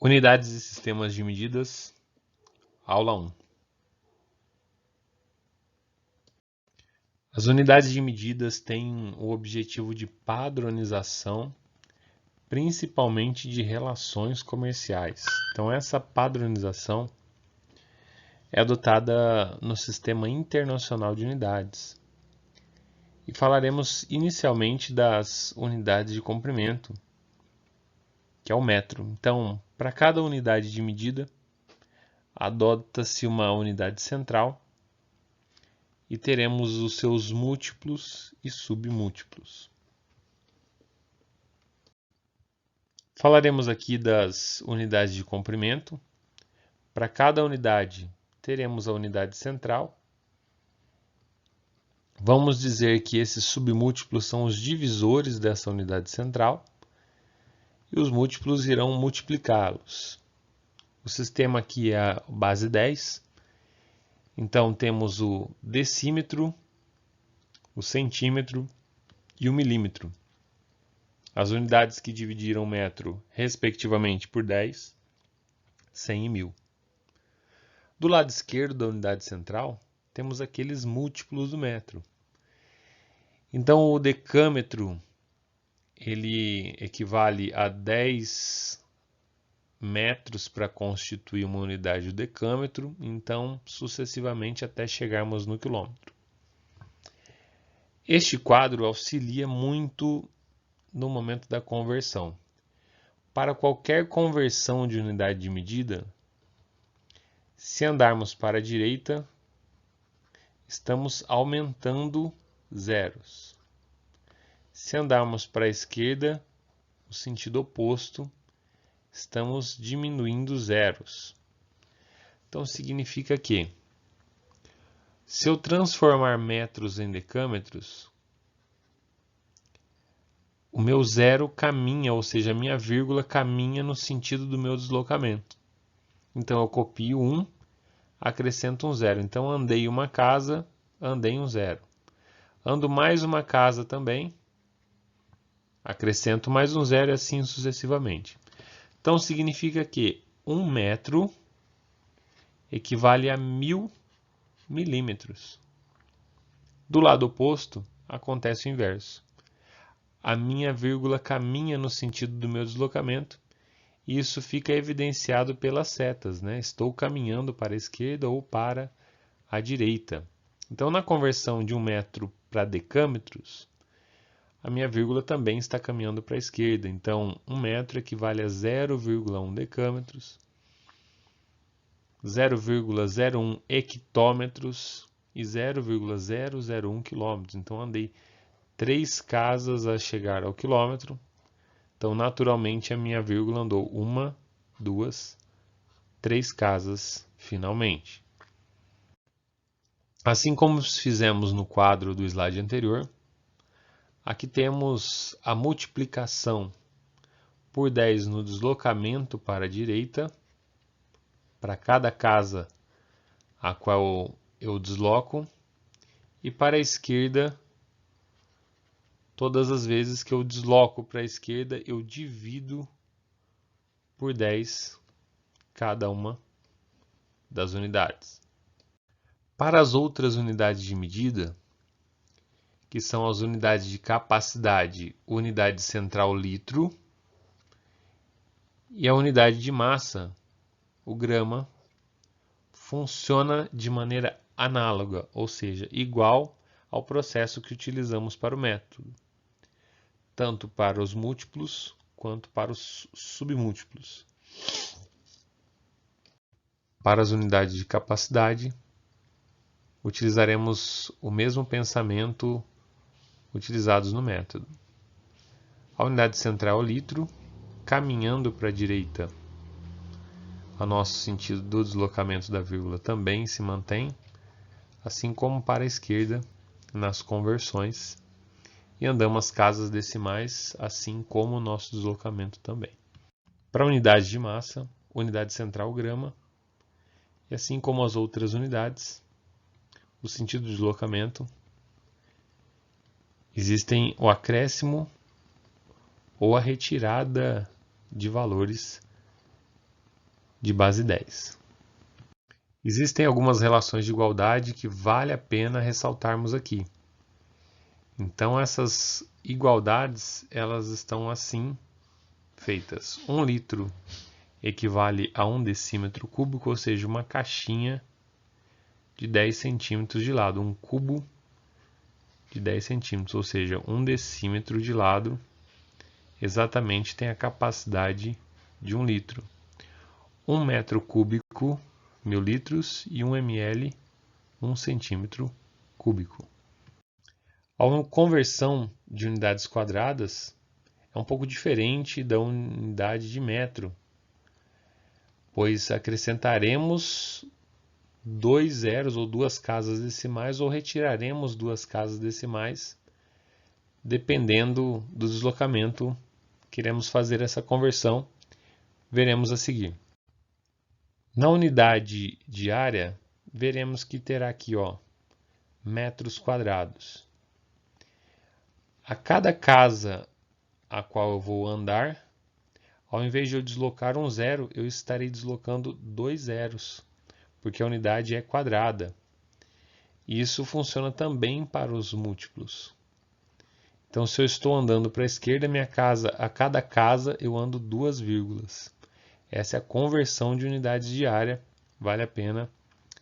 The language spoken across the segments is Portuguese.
Unidades e sistemas de medidas, aula 1. As unidades de medidas têm o objetivo de padronização, principalmente de relações comerciais. Então, essa padronização é adotada no Sistema Internacional de Unidades. E falaremos inicialmente das unidades de comprimento, que é o metro. Então, para cada unidade de medida, adota-se uma unidade central e teremos os seus múltiplos e submúltiplos. Falaremos aqui das unidades de comprimento. Para cada unidade, teremos a unidade central. Vamos dizer que esses submúltiplos são os divisores dessa unidade central e os múltiplos irão multiplicá-los. O sistema aqui é a base 10. Então, temos o decímetro, o centímetro e o milímetro. As unidades que dividiram o metro, respectivamente, por 10, 100 e 1000. Do lado esquerdo da unidade central, temos aqueles múltiplos do metro. Então, o decâmetro ele equivale a 10 metros para constituir uma unidade do decâmetro, então, sucessivamente, até chegarmos no quilômetro. Este quadro auxilia muito no momento da conversão. Para qualquer conversão de unidade de medida, se andarmos para a direita, estamos aumentando zeros. Se andarmos para a esquerda, no sentido oposto, estamos diminuindo zeros. Então, significa que, se eu transformar metros em decâmetros, o meu zero caminha, ou seja, a minha vírgula caminha no sentido do meu deslocamento. Então, eu copio 1, acrescento um zero. Então, andei uma casa, andei um zero. Ando mais uma casa também, acrescento mais um zero e assim sucessivamente. Então, significa que 1 metro equivale a 1000 milímetros. Do lado oposto, acontece o inverso. A minha vírgula caminha no sentido do meu deslocamento e isso fica evidenciado pelas setas, né? Estou caminhando para a esquerda ou para a direita. Então, na conversão de 1 metro para decâmetros, a minha vírgula também está caminhando para a esquerda. Então, 1 metro equivale a 0,1 decâmetros, 0,01 hectômetros e 0,001 quilômetros. Então, andei 3 casas a chegar ao quilômetro. Então, naturalmente, a minha vírgula andou 1, 2, 3 casas finalmente. Assim como fizemos no quadro do slide anterior, aqui temos a multiplicação por 10 no deslocamento para a direita, para cada casa a qual eu desloco, e para a esquerda, todas as vezes que eu desloco para a esquerda, eu divido por 10 cada uma das unidades. Para as outras unidades de medida, que são as unidades de capacidade, unidade central litro, e a unidade de massa, o grama, funciona de maneira análoga, ou seja, igual ao processo que utilizamos para o método, tanto para os múltiplos quanto para os submúltiplos. Para as unidades de capacidade, utilizaremos o mesmo pensamento utilizados no método. A unidade central litro, caminhando para a direita, o nosso sentido do deslocamento da vírgula também se mantém, assim como para a esquerda nas conversões, e andamos as casas decimais, assim como o nosso deslocamento também. Para a unidade de massa, unidade central grama, e assim como as outras unidades, o sentido de deslocamento, existem o acréscimo ou a retirada de valores de base 10. Existem algumas relações de igualdade que vale a pena ressaltarmos aqui. Então essas igualdades, elas estão assim feitas. 1 litro equivale a 1 decímetro cúbico, ou seja, uma caixinha de 10 centímetros de lado. Um cubo de 10 centímetros, ou seja, 1 decímetro de lado, exatamente tem a capacidade de 1 litro. 1 metro cúbico, 1000 litros, e 1 ml, 1 centímetro cúbico. A conversão de unidades quadradas é um pouco diferente da unidade de metro, pois acrescentaremos 2 zeros ou 2 casas decimais ou retiraremos 2 casas decimais, dependendo do deslocamento que iremos fazer essa conversão, veremos a seguir. Na unidade de área, veremos que terá aqui metros quadrados. A cada casa a qual eu vou andar, ao invés de eu deslocar um zero, eu estarei deslocando 2 zeros, porque a unidade é quadrada. E isso funciona também para os múltiplos. Então, se eu estou andando para a esquerda, a cada casa eu ando 2 vírgulas. Essa é a conversão de unidades de área, vale a pena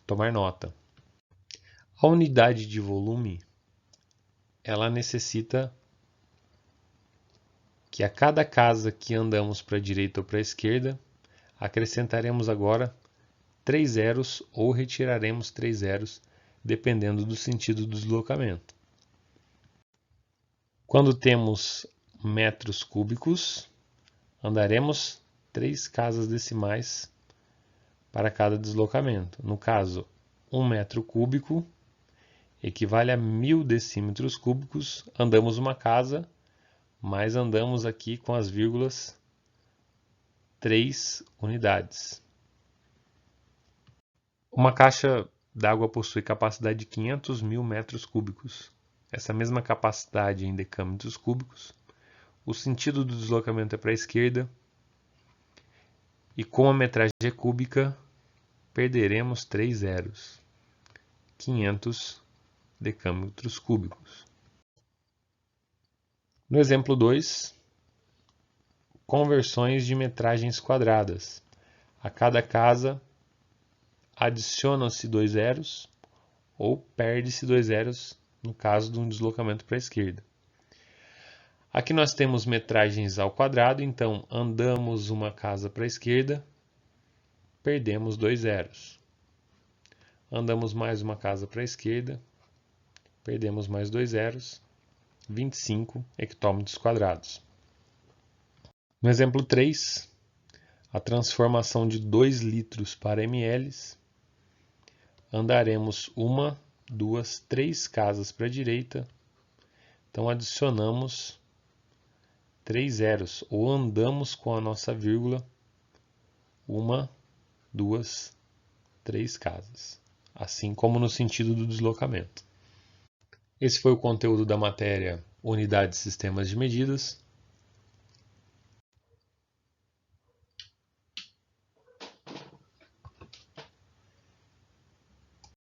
tomar nota. A unidade de volume, ela necessita que a cada casa que andamos para a direita ou para a esquerda, acrescentaremos agora 3 zeros ou retiraremos 3 zeros, dependendo do sentido do deslocamento. Quando temos metros cúbicos, andaremos 3 casas decimais para cada deslocamento. No caso, 1 metro cúbico equivale a 1000 decímetros cúbicos, andamos uma casa, mas andamos aqui com as vírgulas 3 unidades. Uma caixa d'água possui capacidade de 500.000 metros cúbicos. Essa mesma capacidade em decâmetros cúbicos. O sentido do deslocamento é para a esquerda. E como a metragem é cúbica, perderemos 3 zeros. 500 decâmetros cúbicos. No exemplo 2, conversões de metragens quadradas. A cada casa adicionam-se 2 zeros ou perde-se 2 zeros no caso de um deslocamento para a esquerda. Aqui nós temos metragens ao quadrado, então andamos uma casa para a esquerda, perdemos 2 zeros. Andamos mais uma casa para a esquerda, perdemos mais 2 zeros, 25 hectômetros quadrados. No exemplo 3, a transformação de 2 litros para ml, andaremos 1, 2, 3 casas para a direita, então adicionamos 3 zeros, ou andamos com a nossa vírgula 1, 2, 3 casas, assim como no sentido do deslocamento. Esse foi o conteúdo da matéria Unidade de Sistemas de Medidas.